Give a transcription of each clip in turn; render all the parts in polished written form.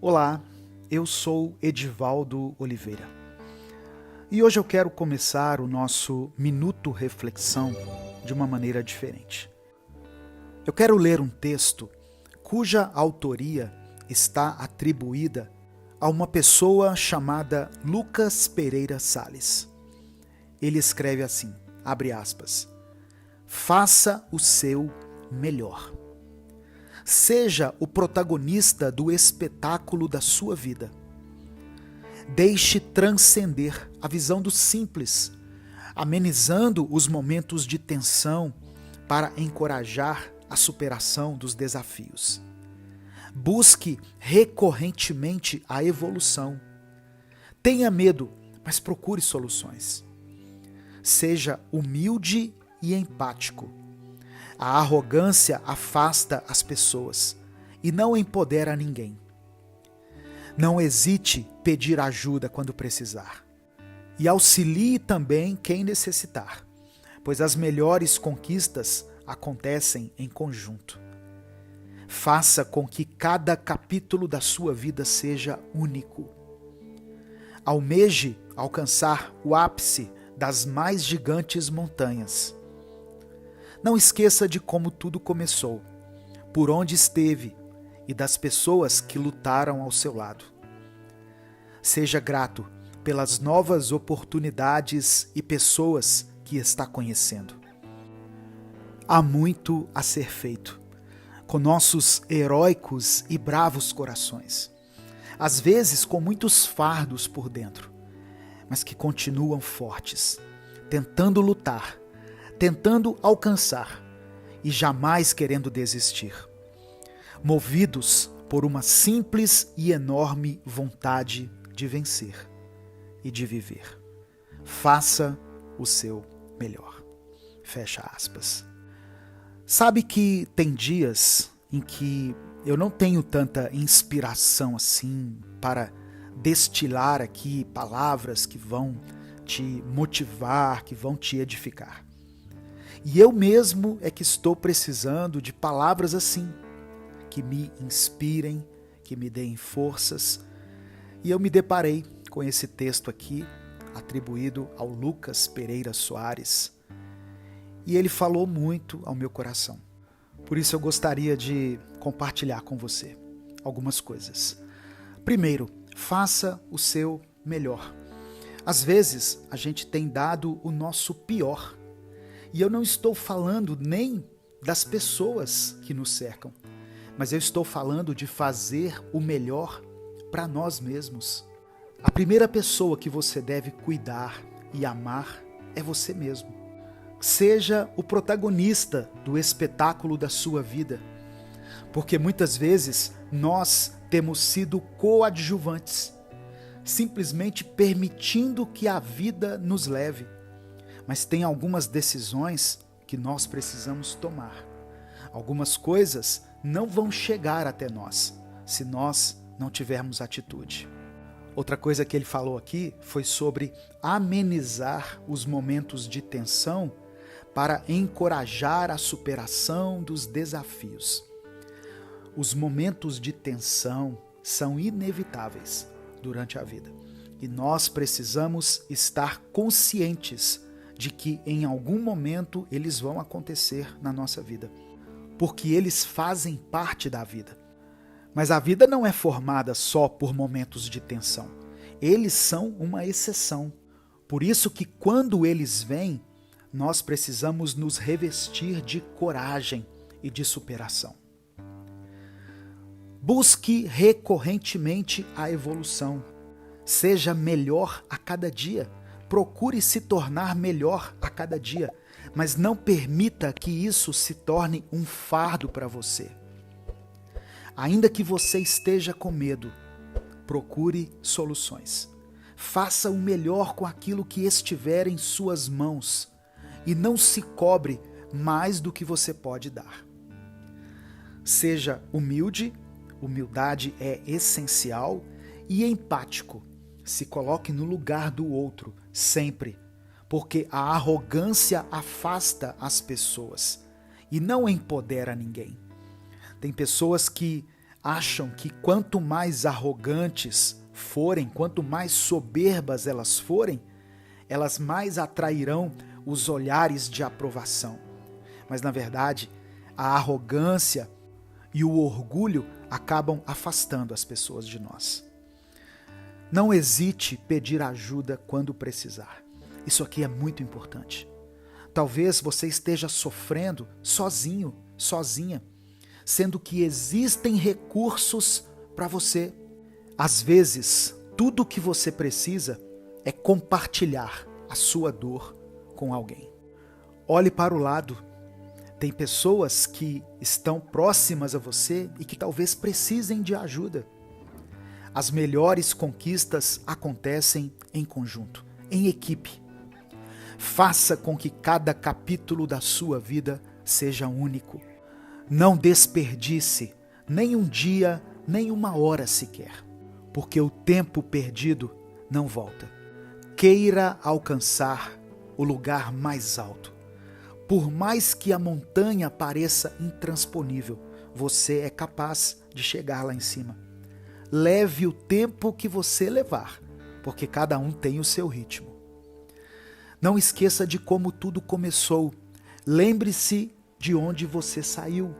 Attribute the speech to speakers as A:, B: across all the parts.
A: Olá, eu sou Edivaldo Oliveira e hoje eu quero começar o nosso Minuto Reflexão de uma maneira diferente. Eu quero ler um texto cuja autoria está atribuída a uma pessoa chamada Lucas Pereira Salles. Ele escreve assim, abre aspas, faça o seu melhor. Seja o protagonista do espetáculo da sua vida. Deixe transcender a visão do simples, amenizando os momentos de tensão para encorajar a superação dos desafios. Busque recorrentemente a evolução. Tenha medo, mas procure soluções. Seja humilde e empático. A arrogância afasta as pessoas e não empodera ninguém. Não hesite pedir ajuda quando precisar. E auxilie também quem necessitar, pois as melhores conquistas acontecem em conjunto. Faça com que cada capítulo da sua vida seja único. Almeje alcançar o ápice das mais gigantes montanhas. Não esqueça de como tudo começou, por onde esteve e das pessoas que lutaram ao seu lado. Seja grato pelas novas oportunidades e pessoas que está conhecendo. Há muito a ser feito, com nossos heróicos e bravos corações, às vezes com muitos fardos por dentro, mas que continuam fortes, tentando lutar, tentando alcançar e jamais querendo desistir, movidos por uma simples e enorme vontade de vencer e de viver. Faça o seu melhor. Fecha aspas. Sabe que tem dias em que eu não tenho tanta inspiração assim para destilar aqui palavras que vão te motivar, que vão te edificar. E eu mesmo é que estou precisando de palavras assim, que me inspirem, que me deem forças. E eu me deparei com esse texto aqui, atribuído ao Lucas Pereira Soares. E ele falou muito ao meu coração. Por isso eu gostaria de compartilhar com você algumas coisas. Primeiro, faça o seu melhor. Às vezes, a gente tem dado o nosso pior. E eu não estou falando nem das pessoas que nos cercam, mas eu estou falando de fazer o melhor para nós mesmos. A primeira pessoa que você deve cuidar e amar é você mesmo. Seja o protagonista do espetáculo da sua vida, porque muitas vezes nós temos sido coadjuvantes, simplesmente permitindo que a vida nos leve. Mas tem algumas decisões que nós precisamos tomar. Algumas coisas não vão chegar até nós se nós não tivermos atitude. Outra coisa que ele falou aqui foi sobre amenizar os momentos de tensão para encorajar a superação dos desafios. Os momentos de tensão são inevitáveis durante a vida e nós precisamos estar conscientes de que em algum momento eles vão acontecer na nossa vida, porque eles fazem parte da vida. Mas a vida não é formada só por momentos de tensão. Eles são uma exceção. Por isso que quando eles vêm, nós precisamos nos revestir de coragem e de superação. Busque recorrentemente a evolução. Seja melhor a cada dia. Procure se tornar melhor a cada dia, mas não permita que isso se torne um fardo para você. Ainda que você esteja com medo, procure soluções. Faça o melhor com aquilo que estiver em suas mãos e não se cobre mais do que você pode dar. Seja humilde, humildade é essencial, e empático. Se coloque no lugar do outro, sempre, porque a arrogância afasta as pessoas e não empodera ninguém. Tem pessoas que acham que quanto mais arrogantes forem, quanto mais soberbas elas forem, elas mais atrairão os olhares de aprovação. Mas, na verdade, a arrogância e o orgulho acabam afastando as pessoas de nós. Não hesite pedir ajuda quando precisar. Isso aqui é muito importante. Talvez você esteja sofrendo sozinho, sozinha, sendo que existem recursos para você. Às vezes, tudo o que você precisa é compartilhar a sua dor com alguém. Olhe para o lado. Tem pessoas que estão próximas a você e que talvez precisem de ajuda. As melhores conquistas acontecem em conjunto, em equipe. Faça com que cada capítulo da sua vida seja único. Não desperdice nem um dia, nem uma hora sequer, porque o tempo perdido não volta. Queira alcançar o lugar mais alto. Por mais que a montanha pareça intransponível, você é capaz de chegar lá em cima. Leve o tempo que você levar, porque cada um tem o seu ritmo. Não esqueça de como tudo começou. Lembre-se de onde você saiu,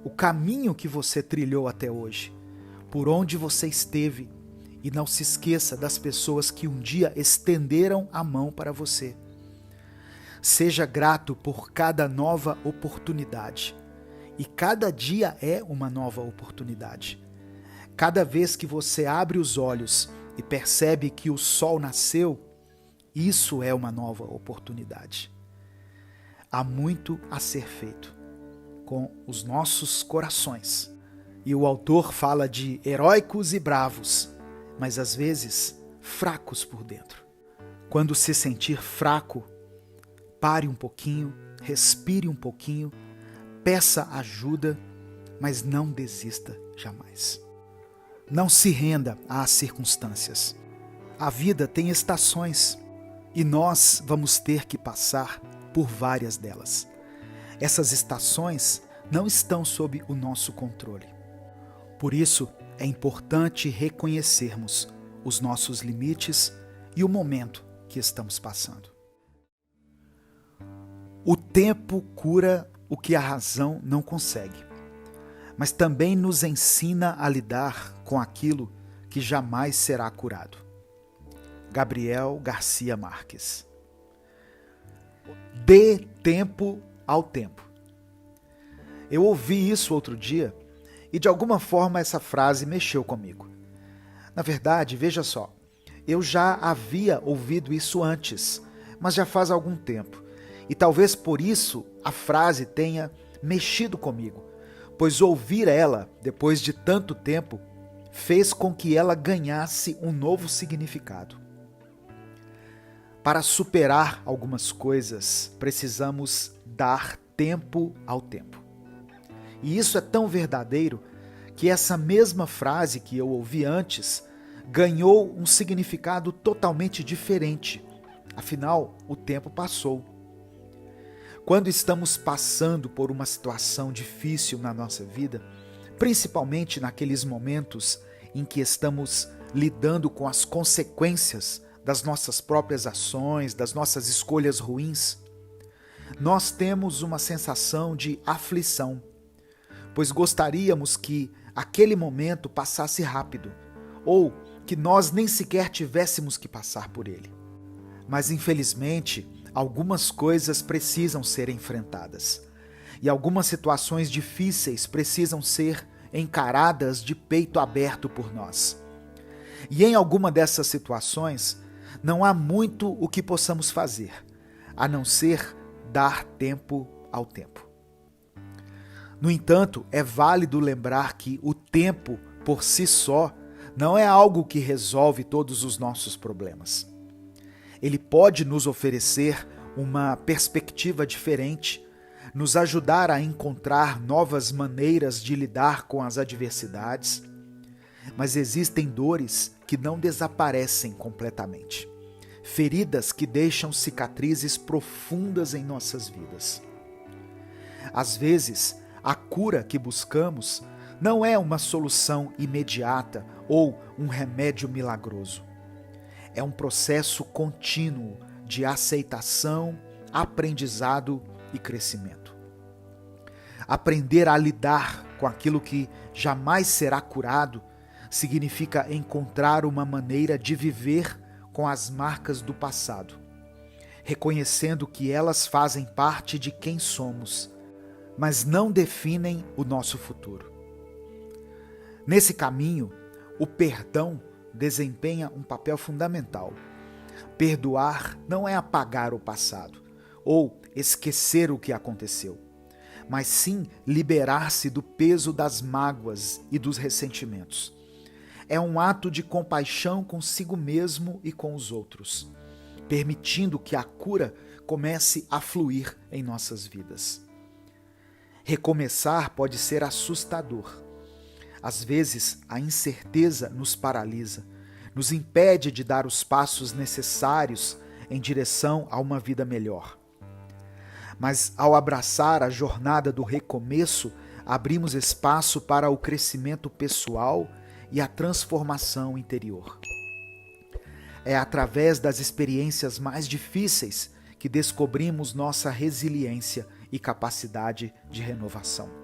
A: o caminho que você trilhou até hoje, por onde você esteve, e não se esqueça das pessoas que um dia estenderam a mão para você. Seja grato por cada nova oportunidade. E cada dia é uma nova oportunidade. Cada vez que você abre os olhos e percebe que o sol nasceu, isso é uma nova oportunidade. Há muito a ser feito com os nossos corações. E o autor fala de heróicos e bravos, mas às vezes fracos por dentro. Quando se sentir fraco, pare um pouquinho, respire um pouquinho, peça ajuda, mas não desista jamais. Não se renda às circunstâncias. A vida tem estações e nós vamos ter que passar por várias delas. Essas estações não estão sob o nosso controle. Por isso, é importante reconhecermos os nossos limites e o momento que estamos passando. O tempo cura o que a razão não consegue, mas também nos ensina a lidar com aquilo que jamais será curado. Gabriel Garcia Marques. Dê tempo ao tempo. Eu ouvi isso outro dia e de alguma forma essa frase mexeu comigo. Na verdade, veja só, eu já havia ouvido isso antes, mas já faz algum tempo. E talvez por isso a frase tenha mexido comigo, pois ouvir ela, depois de tanto tempo, fez com que ela ganhasse um novo significado. Para superar algumas coisas, precisamos dar tempo ao tempo. E isso é tão verdadeiro que essa mesma frase que eu ouvi antes ganhou um significado totalmente diferente. Afinal, o tempo passou. Quando estamos passando por uma situação difícil na nossa vida, principalmente naqueles momentos em que estamos lidando com as consequências das nossas próprias ações, das nossas escolhas ruins, nós temos uma sensação de aflição, pois gostaríamos que aquele momento passasse rápido, ou que nós nem sequer tivéssemos que passar por ele. Mas infelizmente, algumas coisas precisam ser enfrentadas e algumas situações difíceis precisam ser encaradas de peito aberto por nós. E em alguma dessas situações, não há muito o que possamos fazer, a não ser dar tempo ao tempo. No entanto, é válido lembrar que o tempo, por si só, não é algo que resolve todos os nossos problemas. Ele pode nos oferecer uma perspectiva diferente, nos ajudar a encontrar novas maneiras de lidar com as adversidades, mas existem dores que não desaparecem completamente, feridas que deixam cicatrizes profundas em nossas vidas. Às vezes, a cura que buscamos não é uma solução imediata ou um remédio milagroso. É um processo contínuo de aceitação, aprendizado e crescimento. Aprender a lidar com aquilo que jamais será curado significa encontrar uma maneira de viver com as marcas do passado, reconhecendo que elas fazem parte de quem somos, mas não definem o nosso futuro. Nesse caminho, o perdão desempenha um papel fundamental. Perdoar não é apagar o passado ou esquecer o que aconteceu, mas sim liberar-se do peso das mágoas e dos ressentimentos. É um ato de compaixão consigo mesmo e com os outros, permitindo que a cura comece a fluir em nossas vidas. Recomeçar pode ser assustador. Às vezes, a incerteza nos paralisa, nos impede de dar os passos necessários em direção a uma vida melhor. Mas ao abraçar a jornada do recomeço, abrimos espaço para o crescimento pessoal e a transformação interior. É através das experiências mais difíceis que descobrimos nossa resiliência e capacidade de renovação.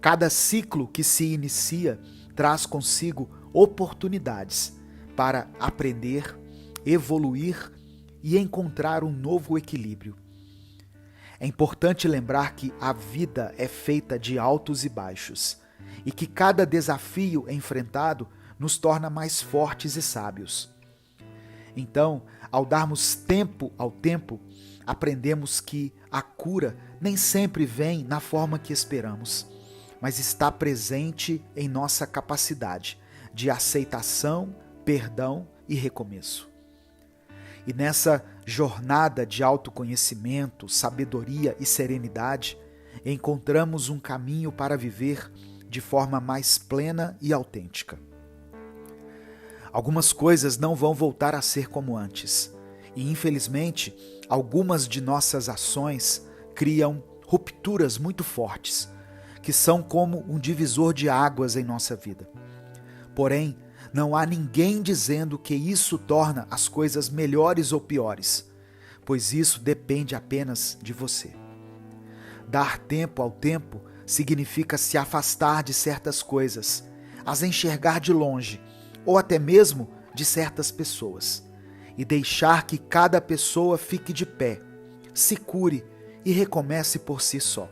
A: Cada ciclo que se inicia traz consigo oportunidades para aprender, evoluir e encontrar um novo equilíbrio. É importante lembrar que a vida é feita de altos e baixos e que cada desafio enfrentado nos torna mais fortes e sábios. Então, ao darmos tempo ao tempo, aprendemos que a cura nem sempre vem na forma que esperamos, mas está presente em nossa capacidade de aceitação, perdão e recomeço. E nessa jornada de autoconhecimento, sabedoria e serenidade, encontramos um caminho para viver de forma mais plena e autêntica. Algumas coisas não vão voltar a ser como antes, e infelizmente, algumas de nossas ações criam rupturas muito fortes, que são como um divisor de águas em nossa vida. Porém, não há ninguém dizendo que isso torna as coisas melhores ou piores, pois isso depende apenas de você. Dar tempo ao tempo significa se afastar de certas coisas, as enxergar de longe, ou até mesmo de certas pessoas, e deixar que cada pessoa fique de pé, se cure e recomece por si só.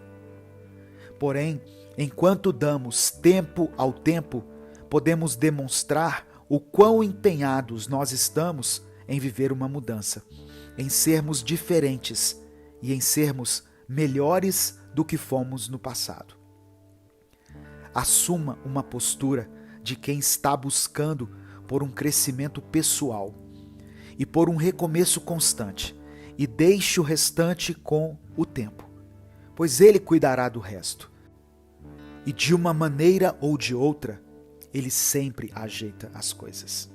A: Porém, enquanto damos tempo ao tempo, podemos demonstrar o quão empenhados nós estamos em viver uma mudança, em sermos diferentes e em sermos melhores do que fomos no passado. Assuma uma postura de quem está buscando por um crescimento pessoal e por um recomeço constante, e deixe o restante com o tempo, pois ele cuidará do resto. E de uma maneira ou de outra, ele sempre ajeita as coisas.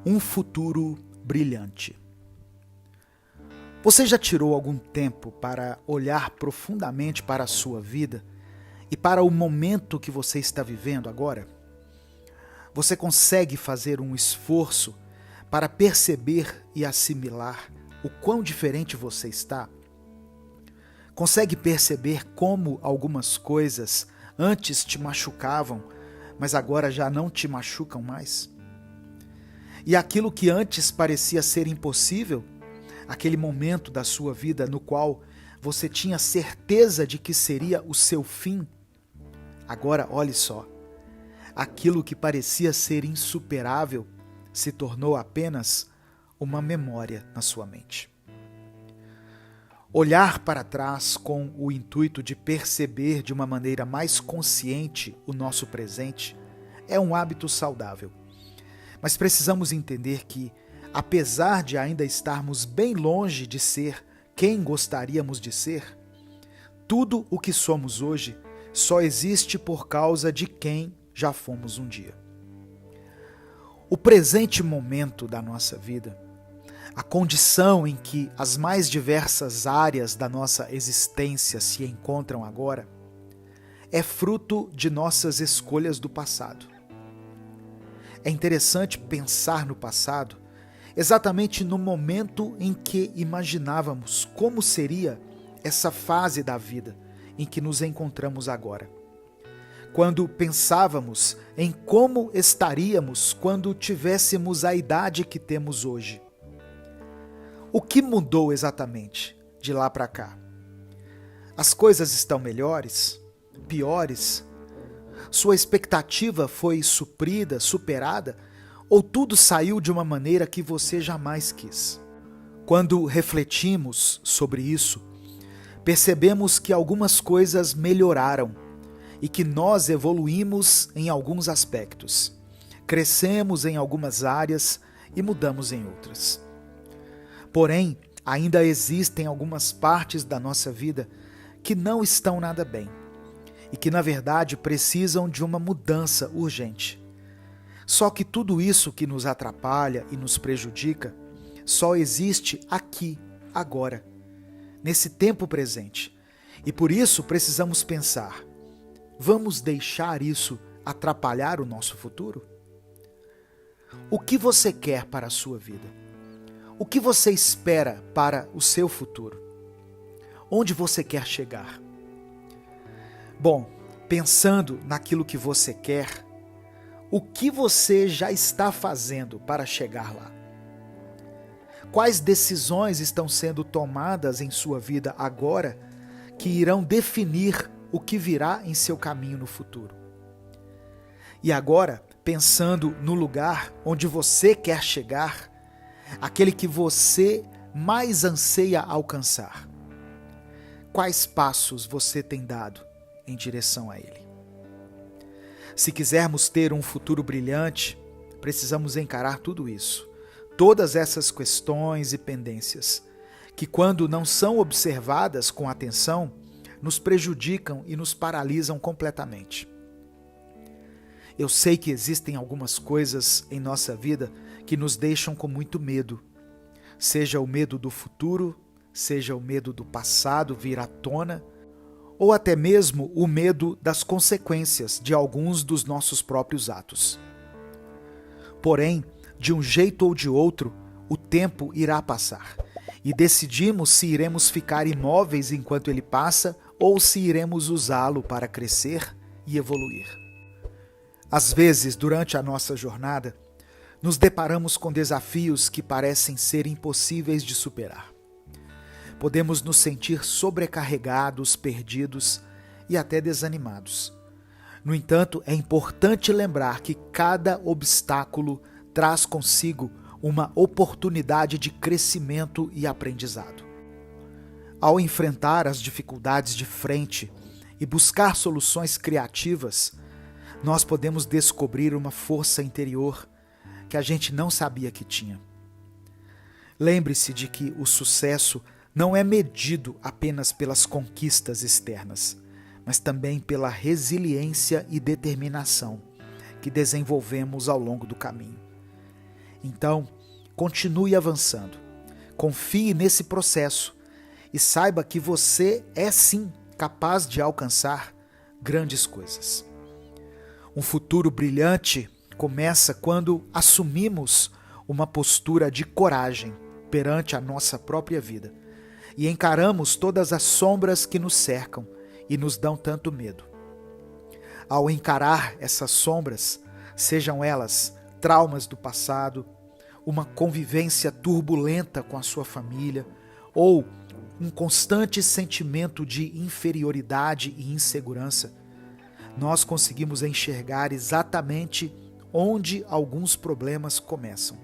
A: Um futuro brilhante. Você já tirou algum tempo para olhar profundamente para a sua vida e para o momento que você está vivendo agora? Você consegue fazer um esforço para perceber e assimilar o quão diferente você está? Consegue perceber como algumas coisas antes te machucavam, mas agora já não te machucam mais? E aquilo que antes parecia ser impossível, aquele momento da sua vida no qual você tinha certeza de que seria o seu fim, agora olhe só, aquilo que parecia ser insuperável se tornou apenas uma memória na sua mente. Olhar para trás com o intuito de perceber de uma maneira mais consciente o nosso presente é um hábito saudável. Mas precisamos entender que, apesar de ainda estarmos bem longe de ser quem gostaríamos de ser, tudo o que somos hoje só existe por causa de quem já fomos um dia. O presente momento da nossa vida, a condição em que as mais diversas áreas da nossa existência se encontram agora, é fruto de nossas escolhas do passado. É interessante pensar no passado exatamente no momento em que imaginávamos como seria essa fase da vida em que nos encontramos agora. Quando pensávamos em como estaríamos quando tivéssemos a idade que temos hoje. O que mudou exatamente de lá para cá? As coisas estão melhores? Piores? Sua expectativa foi suprida, superada? Ou tudo saiu de uma maneira que você jamais quis? Quando refletimos sobre isso, percebemos que algumas coisas melhoraram e que nós evoluímos em alguns aspectos, crescemos em algumas áreas e mudamos em outras. Porém, ainda existem algumas partes da nossa vida que não estão nada bem e que, na verdade, precisam de uma mudança urgente. Só que tudo isso que nos atrapalha e nos prejudica só existe aqui, agora, nesse tempo presente. E por isso precisamos pensar: vamos deixar isso atrapalhar o nosso futuro? O que você quer para a sua vida? O que você espera para o seu futuro? Onde você quer chegar? Bom, pensando naquilo que você quer, o que você já está fazendo para chegar lá? Quais decisões estão sendo tomadas em sua vida agora que irão definir o que virá em seu caminho no futuro? E agora, pensando no lugar onde você quer chegar, aquele que você mais anseia alcançar, quais passos você tem dado em direção a ele? Se quisermos ter um futuro brilhante, precisamos encarar tudo isso, todas essas questões e pendências, que quando não são observadas com atenção, nos prejudicam e nos paralisam completamente. Eu sei que existem algumas coisas em nossa vida que nos deixam com muito medo, seja o medo do futuro, seja o medo do passado vir à tona, ou até mesmo o medo das consequências de alguns dos nossos próprios atos. Porém, de um jeito ou de outro, o tempo irá passar e decidimos se iremos ficar imóveis enquanto ele passa ou se iremos usá-lo para crescer e evoluir. Às vezes, durante a nossa jornada, nos deparamos com desafios que parecem ser impossíveis de superar. Podemos nos sentir sobrecarregados, perdidos e até desanimados. No entanto, é importante lembrar que cada obstáculo traz consigo uma oportunidade de crescimento e aprendizado. Ao enfrentar as dificuldades de frente e buscar soluções criativas, nós podemos descobrir uma força interior que a gente não sabia que tinha. Lembre-se de que o sucesso não é medido apenas pelas conquistas externas, mas também pela resiliência e determinação que desenvolvemos ao longo do caminho. Então, continue avançando, confie nesse processo e saiba que você é sim capaz de alcançar grandes coisas. Um futuro brilhante começa quando assumimos uma postura de coragem perante a nossa própria vida e encaramos todas as sombras que nos cercam e nos dão tanto medo. Ao encarar essas sombras, sejam elas traumas do passado, uma convivência turbulenta com a sua família ou um constante sentimento de inferioridade e insegurança, nós conseguimos enxergar exatamente onde alguns problemas começam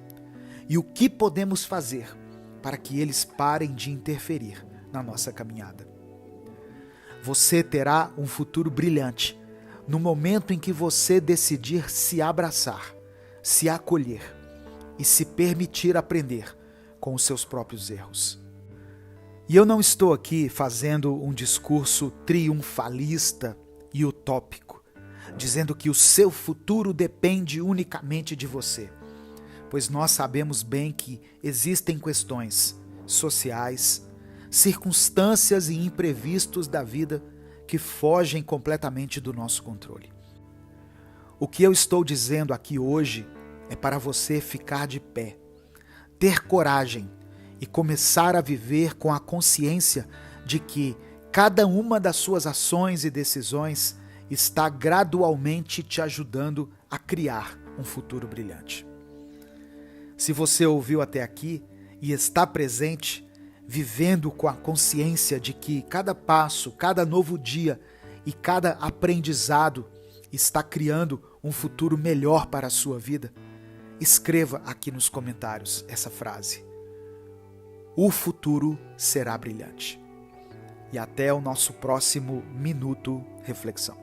A: e o que podemos fazer para que eles parem de interferir na nossa caminhada. Você terá um futuro brilhante no momento em que você decidir se abraçar, se acolher e se permitir aprender com os seus próprios erros. E eu não estou aqui fazendo um discurso triunfalista e utópico, dizendo que o seu futuro depende unicamente de você, pois nós sabemos bem que existem questões sociais, circunstâncias e imprevistos da vida que fogem completamente do nosso controle. O que eu estou dizendo aqui hoje é para você ficar de pé, ter coragem e começar a viver com a consciência de que cada uma das suas ações e decisões está gradualmente te ajudando a criar um futuro brilhante. Se você ouviu até aqui e está presente, vivendo com a consciência de que cada passo, cada novo dia e cada aprendizado está criando um futuro melhor para a sua vida, escreva aqui nos comentários essa frase: o futuro será brilhante. E até o nosso próximo Minuto Reflexão.